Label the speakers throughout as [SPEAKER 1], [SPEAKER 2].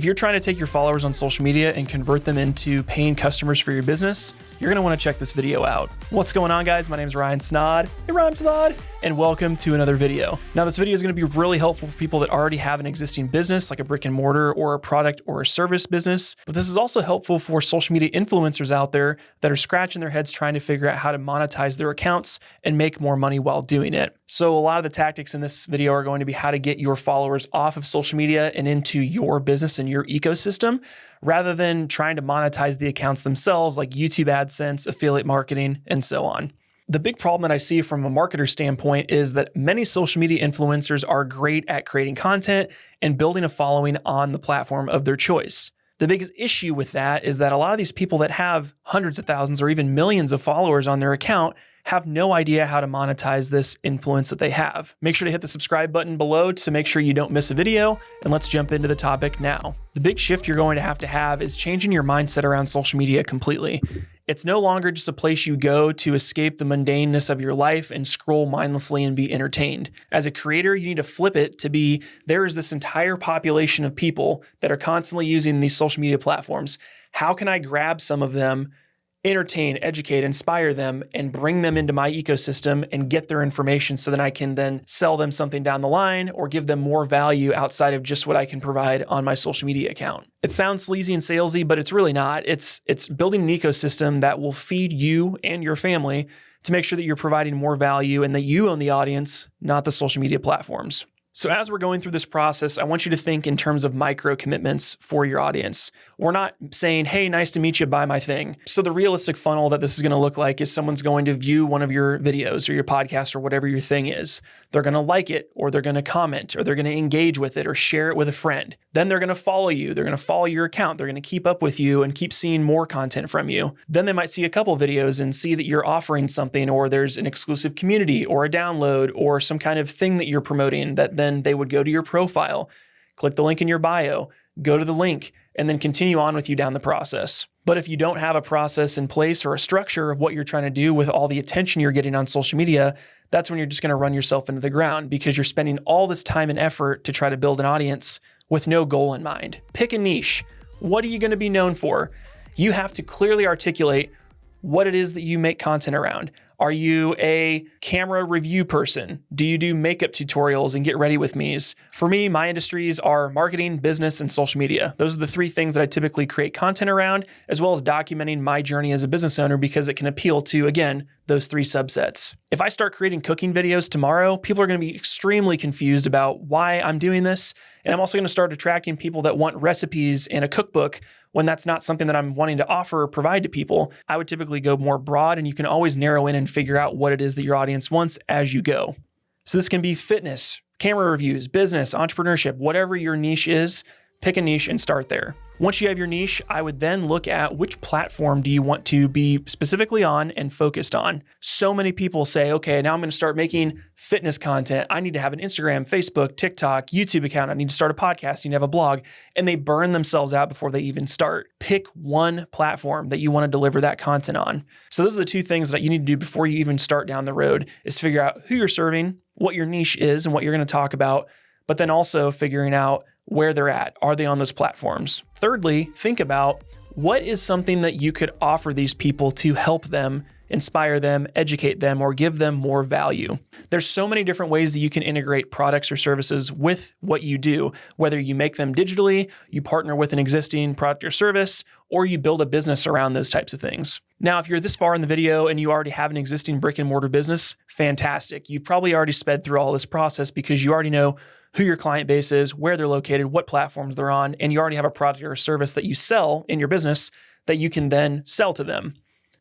[SPEAKER 1] If you're trying to take your followers on social media and convert them into paying customers for your business, you're going to want to check this video out. What's going on, guys? My name is Ryan Snod. Hey, Ryan Snod, and welcome to another video. Now, this video is going to be really helpful for people that already have an existing business, like a brick and mortar or a product or a service business. But this is also helpful for social media influencers out there that are scratching their heads trying to figure out how to monetize their accounts and make more money while doing it. So a lot of the tactics in this video are going to be how to get your followers off of social media and into your business and your ecosystem, rather than trying to monetize the accounts themselves like YouTube AdSense, affiliate marketing, and so on. The big problem that I see from a marketer standpoint is that many social media influencers are great at creating content and building a following on the platform of their choice. The biggest issue with that is that a lot of these people that have hundreds of thousands or even millions of followers on their account have no idea how to monetize this influence that they have. Make sure to hit the subscribe button below to make sure you don't miss a video, and let's jump into the topic now. The big shift you're going to have is changing your mindset around social media completely. It's no longer just a place you go to escape the mundaneness of your life and scroll mindlessly and be entertained. As a creator, you need to flip it to be, there is this entire population of people that are constantly using these social media platforms. How can I grab some of them, entertain, educate, inspire them, and bring them into my ecosystem and get their information so that I can then sell them something down the line or give them more value outside of just what I can provide on my social media account. It sounds sleazy and salesy, but it's really not. It's building an ecosystem that will feed you and your family to make sure that you're providing more value and that you own the audience, not the social media platforms. So as we're going through this process, I want you to think in terms of micro commitments for your audience. We're not saying, hey, nice to meet you, buy my thing. So the realistic funnel that this is going to look like is someone's going to view one of your videos or your podcast or whatever your thing is. They're going to like it, or they're going to comment, or they're going to engage with it or share it with a friend. Then they're going to follow you. They're going to follow your account. They're going to keep up with you and keep seeing more content from you. Then they might see a couple videos and see that you're offering something, or there's an exclusive community or a download or some kind of thing that you're promoting that then they would go to your profile, click the link in your bio, go to the link, and then continue on with you down the process. But if you don't have a process in place or a structure of what you're trying to do with all the attention you're getting on social media, that's when you're just going to run yourself into the ground because you're spending all this time and effort to try to build an audience with no goal in mind. Pick a niche. What are you going to be known for? You have to clearly articulate what it is that you make content around. Are you a camera review person? Do you do makeup tutorials and get ready with me's? For me, my industries are marketing, business, and social media. Those are the three things that I typically create content around, as well as documenting my journey as a business owner because it can appeal to, again, those three subsets. If I start creating cooking videos tomorrow, people are going to be extremely confused about why I'm doing this. And I'm also going to start attracting people that want recipes and a cookbook when that's not something that I'm wanting to offer or provide to people. I would typically go more broad, and you can always narrow in and figure out what it is that your audience wants as you go. So this can be fitness, camera reviews, business, entrepreneurship, whatever your niche is, pick a niche and start there. Once you have your niche, I would then look at which platform do you want to be specifically on and focused on. So many people say, okay, now I'm going to start making fitness content. I need to have an Instagram, Facebook, TikTok, YouTube account. I need to start a podcast. I need to have a blog. And they burn themselves out before they even start. Pick one platform that you want to deliver that content on. So those are the two things that you need to do before you even start down the road, is figure out who you're serving, what your niche is and what you're going to talk about, but then also figuring out where they're at. Are they on those platforms? Thirdly, think about what is something that you could offer these people to help them, inspire them, educate them, or give them more value. There's so many different ways that you can integrate products or services with what you do, whether you make them digitally, you partner with an existing product or service, or you build a business around those types of things. Now, if you're this far in the video and you already have an existing brick and mortar business, fantastic. You've probably already sped through all this process because you already know who your client base is, where they're located, what platforms they're on, and you already have a product or a service that you sell in your business that you can then sell to them.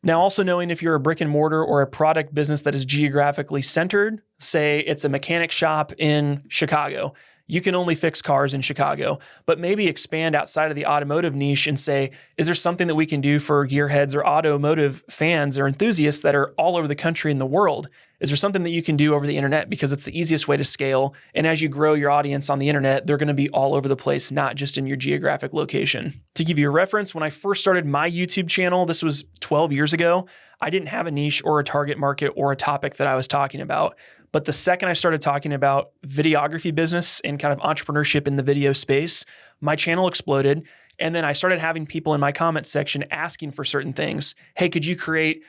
[SPEAKER 1] Now, also knowing if you're a brick and mortar or a product business that is geographically centered, say it's a mechanic shop in Chicago, you can only fix cars in Chicago, but maybe expand outside of the automotive niche and say, is there something that we can do for gearheads or automotive fans or enthusiasts that are all over the country and the world? Is there something that you can do over the internet? Because it's the easiest way to scale. And as you grow your audience on the internet, they're going to be all over the place, not just in your geographic location. To give you a reference, when I first started my YouTube channel, this was 12 years ago, I didn't have a niche or a target market or a topic that I was talking about. But the second I started talking about videography business and kind of entrepreneurship in the video space, my channel exploded. And then I started having people in my comments section asking for certain things. Hey, could you create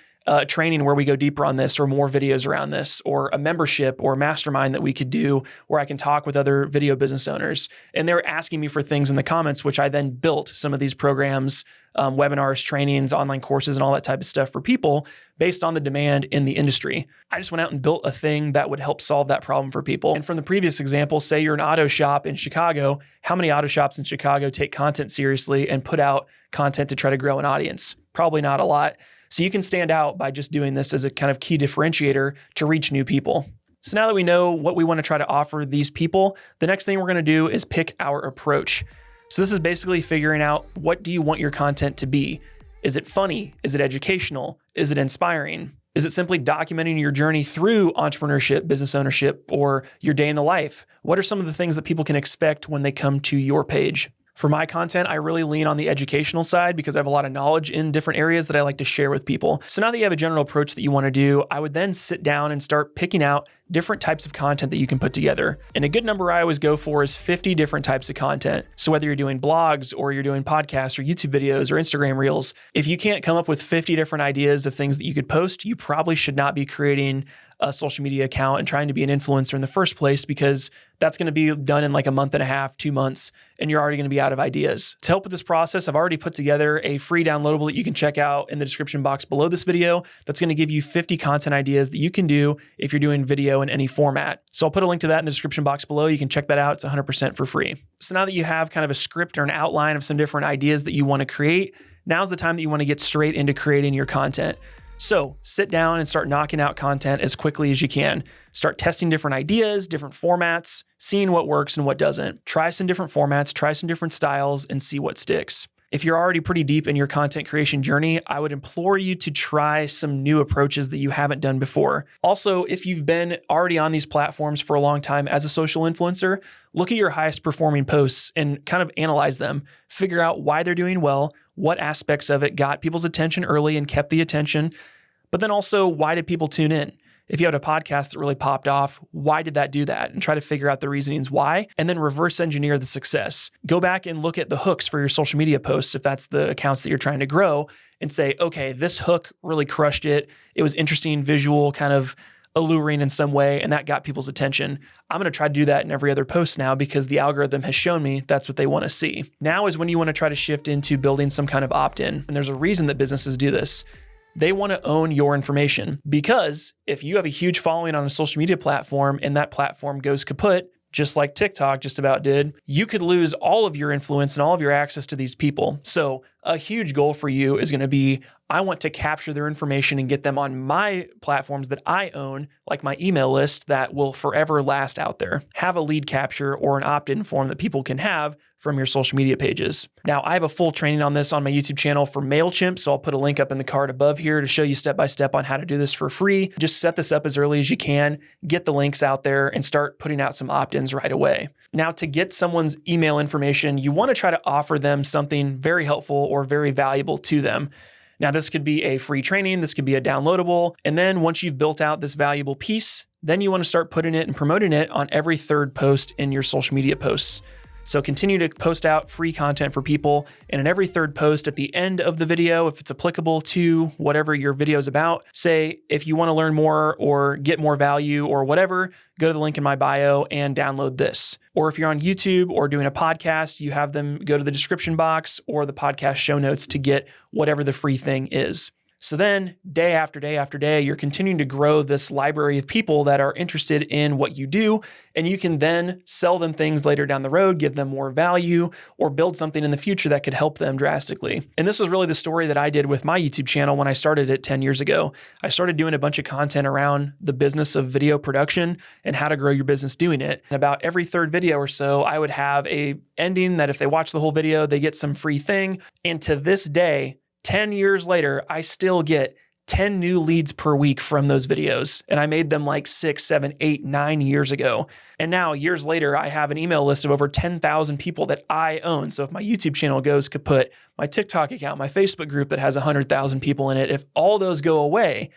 [SPEAKER 1] training where we go deeper on this, or more videos around this, or a membership or a mastermind that we could do where I can talk with other video business owners? And they were asking me for things in the comments, which I then built some of these programs, webinars, trainings, online courses, and all that type of stuff for people based on the demand in the industry. I just went out and built a thing that would help solve that problem for people. And from the previous example, say you're an auto shop in Chicago, how many auto shops in Chicago take content seriously and put out content to try to grow an audience? Probably not a lot. So you can stand out by just doing this as a kind of key differentiator to reach new people. So now that we know what we want to try to offer these people, the next thing we're going to do is pick our approach. So this is basically figuring out, what do you want your content to be? Is it funny? Is it educational? Is it inspiring? Is it simply documenting your journey through entrepreneurship, business ownership, or your day in the life? What are some of the things that people can expect when they come to your page? For my content, I really lean on the educational side because I have a lot of knowledge in different areas that I like to share with people. So now that you have a general approach that you want to do, I would then sit down and start picking out different types of content that you can put together. And a good number I always go for is 50 different types of content. So whether you're doing blogs or you're doing podcasts or YouTube videos or Instagram reels, if you can't come up with 50 different ideas of things that you could post, you probably should not be creating a social media account and trying to be an influencer in the first place, because that's going to be done in like a month and a half, 2 months, and you're already going to be out of ideas. To help with this process, I've already put together a free downloadable that you can check out in the description box below this video. That's going to give you 50 content ideas that you can do if you're doing video in any format. So I'll put a link to that in the description box below. You can check that out. It's 100% for free. So now that you have kind of a script or an outline of some different ideas that you want to create, now's the time that you want to get straight into creating your content. So sit down and start knocking out content as quickly as you can. Start testing different ideas, different formats, seeing what works and what doesn't. Try some different formats, try some different styles, and see what sticks. If you're already pretty deep in your content creation journey, I would implore you to try some new approaches that you haven't done before. Also, if you've been already on these platforms for a long time as a social influencer, look at your highest performing posts and kind of analyze them. Figure out why they're doing well, what aspects of it got people's attention early and kept the attention, but then also, why did people tune in? If you had a podcast that really popped off, why did that do that? And try to figure out the reasonings why, and then reverse engineer the success. Go back and look at the hooks for your social media posts, if that's the accounts that you're trying to grow, and say, okay, this hook really crushed it. It was interesting, visual, kind of alluring in some way, and that got people's attention. I'm going to try to do that in every other post now because the algorithm has shown me that's what they want to see. Now is when you want to try to shift into building some kind of opt-in. And there's a reason that businesses do this. They want to own your information, because if you have a huge following on a social media platform and that platform goes kaput, just like TikTok just about did, you could lose all of your influence and all of your access to these people. So a huge goal for you is going to be, I want to capture their information and get them on my platforms that I own, like my email list that will forever last out there. Have a lead capture or an opt-in form that people can have from your social media pages. Now, I have a full training on this on my YouTube channel for MailChimp, so I'll put a link up in the card above here to show you step-by-step on how to do this for free. Just set this up as early as you can, get the links out there, and start putting out some opt-ins right away. Now, to get someone's email information, you want to try to offer them something very helpful or very valuable to them. Now, this could be a free training, this could be a downloadable, and then once you've built out this valuable piece, then you want to start putting it and promoting it on every third post in your social media posts. So continue to post out free content for people, and in every third post at the end of the video, if it's applicable to whatever your video is about, say, if you want to learn more or get more value or whatever, go to the link in my bio and download this. Or if you're on YouTube or doing a podcast, you have them go to the description box or the podcast show notes to get whatever the free thing is. So then day after day after day, you're continuing to grow this library of people that are interested in what you do, and you can then sell them things later down the road, give them more value, or build something in the future that could help them drastically. And this was really the story that I did with my YouTube channel when I started it 10 years ago. I started doing a bunch of content around the business of video production and how to grow your business doing it. And about every third video or so, I would have a ending that if they watch the whole video, they get some free thing. And to this day, 10 years later, I still get 10 new leads per week from those videos. And I made them like 6, 7, 8, 9 years ago. And now years later, I have an email list of over 10,000 people that I own. So if my YouTube channel goes kaput, my TikTok account, my Facebook group that has 100,000 people in it, if all those go away,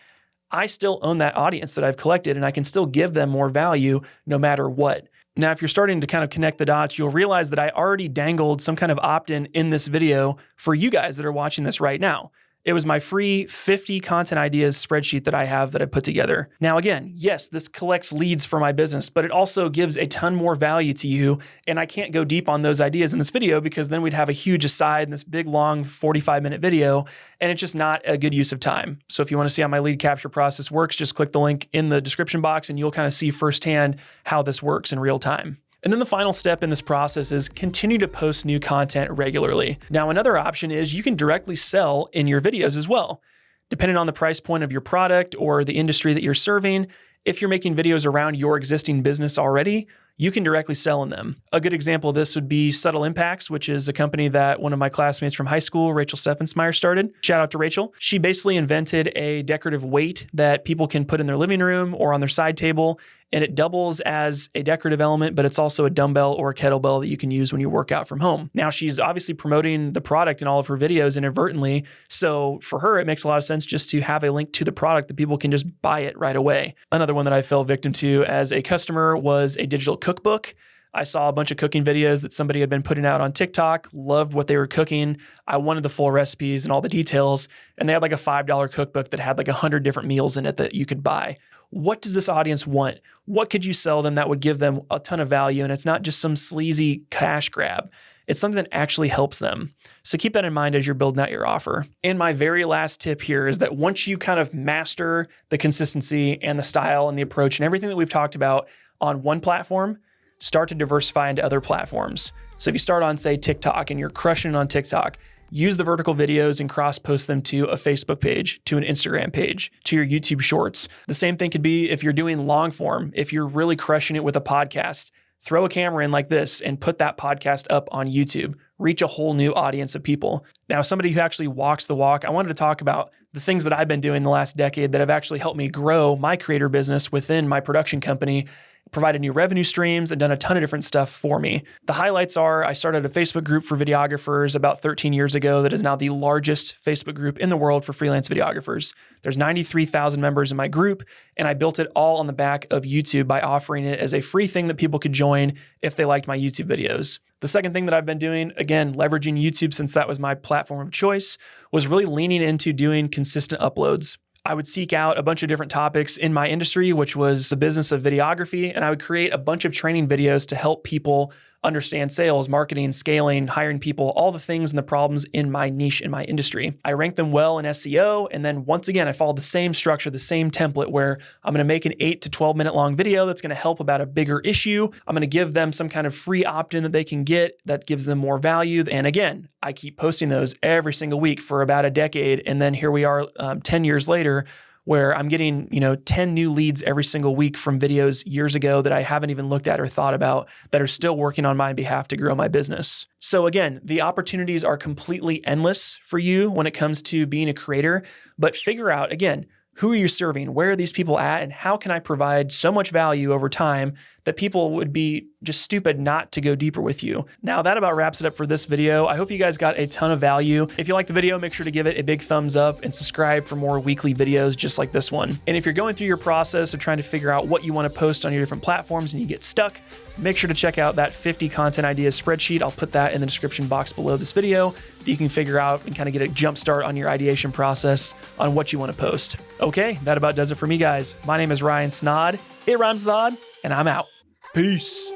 [SPEAKER 1] I still own that audience that I've collected and I can still give them more value no matter what. Now, if you're starting to kind of connect the dots, you'll realize that I already dangled some kind of opt-in in this video for you guys that are watching this right now. It was my free 50 content ideas spreadsheet that I have that I put together. Now, again, yes, this collects leads for my business, but it also gives a ton more value to you. And I can't go deep on those ideas in this video because then we'd have a huge aside in this big, long 45-minute video, and it's just not a good use of time. So if you want to see how my lead capture process works, just click the link in the description box and you'll kind of see firsthand how this works in real time. And then the final step in this process is continue to post new content regularly. Now, another option is you can directly sell in your videos as well. Depending on the price point of your product or the industry that you're serving, if you're making videos around your existing business already, you can directly sell in them. A good example of this would be Subtle Impacts, which is a company that one of my classmates from high school, Rachel Steffensmeyer, started. Shout out to Rachel. She basically invented a decorative weight that people can put in their living room or on their side table, and it doubles as a decorative element, but it's also a dumbbell or a kettlebell that you can use when you work out from home. Now, she's obviously promoting the product in all of her videos inadvertently, so for her, it makes a lot of sense just to have a link to the product that people can just buy it right away. Another one that I fell victim to as a customer was a digital cookbook. I saw a bunch of cooking videos that somebody had been putting out on TikTok, loved what they were cooking. I wanted the full recipes and all the details, and they had like a $5 cookbook that had like 100 different meals in it that you could buy. What does this audience want? What could you sell them that would give them a ton of value? And it's not just some sleazy cash grab. It's something that actually helps them. So keep that in mind as you're building out your offer. And my very last tip here is that once you kind of master the consistency and the style and the approach and everything that we've talked about on one platform, start to diversify into other platforms. So if you start on, say, TikTok and you're crushing it on TikTok, use the vertical videos and cross-post them to a Facebook page, to an Instagram page, to your YouTube shorts. The same thing could be if you're doing long form, if you're really crushing it with a podcast, throw a camera in like this and put that podcast up on YouTube. Reach a whole new audience of people. Now, somebody who actually walks the walk, I wanted to talk about the things that I've been doing the last decade that have actually helped me grow my creator business within my production company, provided new revenue streams, and done a ton of different stuff for me. The highlights are I started a Facebook group for videographers about 13 years ago that is now the largest Facebook group in the world for freelance videographers. There's 93,000 members in my group, and I built it all on the back of YouTube by offering it as a free thing that people could join if they liked my YouTube videos. The second thing that I've been doing, again, leveraging YouTube since that was my platform of choice, was really leaning into doing consistent uploads. I would seek out a bunch of different topics in my industry, which was the business of videography, and I would create a bunch of training videos to help people understand sales, marketing, scaling, hiring people, all the things and the problems in my niche, in my industry. I ranked them well in SEO, and then once again, I followed the same structure, the same template where I'm going to make an 8 to 12 minute long video that's going to help about a bigger issue. I'm going to give them some kind of free opt-in that they can get that gives them more value. And again, I keep posting those every single week for about a decade. And then here we are 10 years later, where I'm getting, 10 new leads every single week from videos years ago that I haven't even looked at or thought about that are still working on my behalf to grow my business. So again, the opportunities are completely endless for you when it comes to being a creator, but figure out, again, who are you serving? Where are these people at? And how can I provide so much value over time that people would be just stupid not to go deeper with you? Now, that about wraps it up for this video. I hope you guys got a ton of value. If you like the video, make sure to give it a big thumbs up and subscribe for more weekly videos just like this one. And if you're going through your process of trying to figure out what you want to post on your different platforms and you get stuck, make sure to check out that 50 content ideas spreadsheet. I'll put that in the description box below this video that you can figure out and kind of get a jump start on your ideation process on what you want to post. Okay, that about does it for me, guys. My name is Ryan Snod. It rhymes with odd, and I'm out. Peace.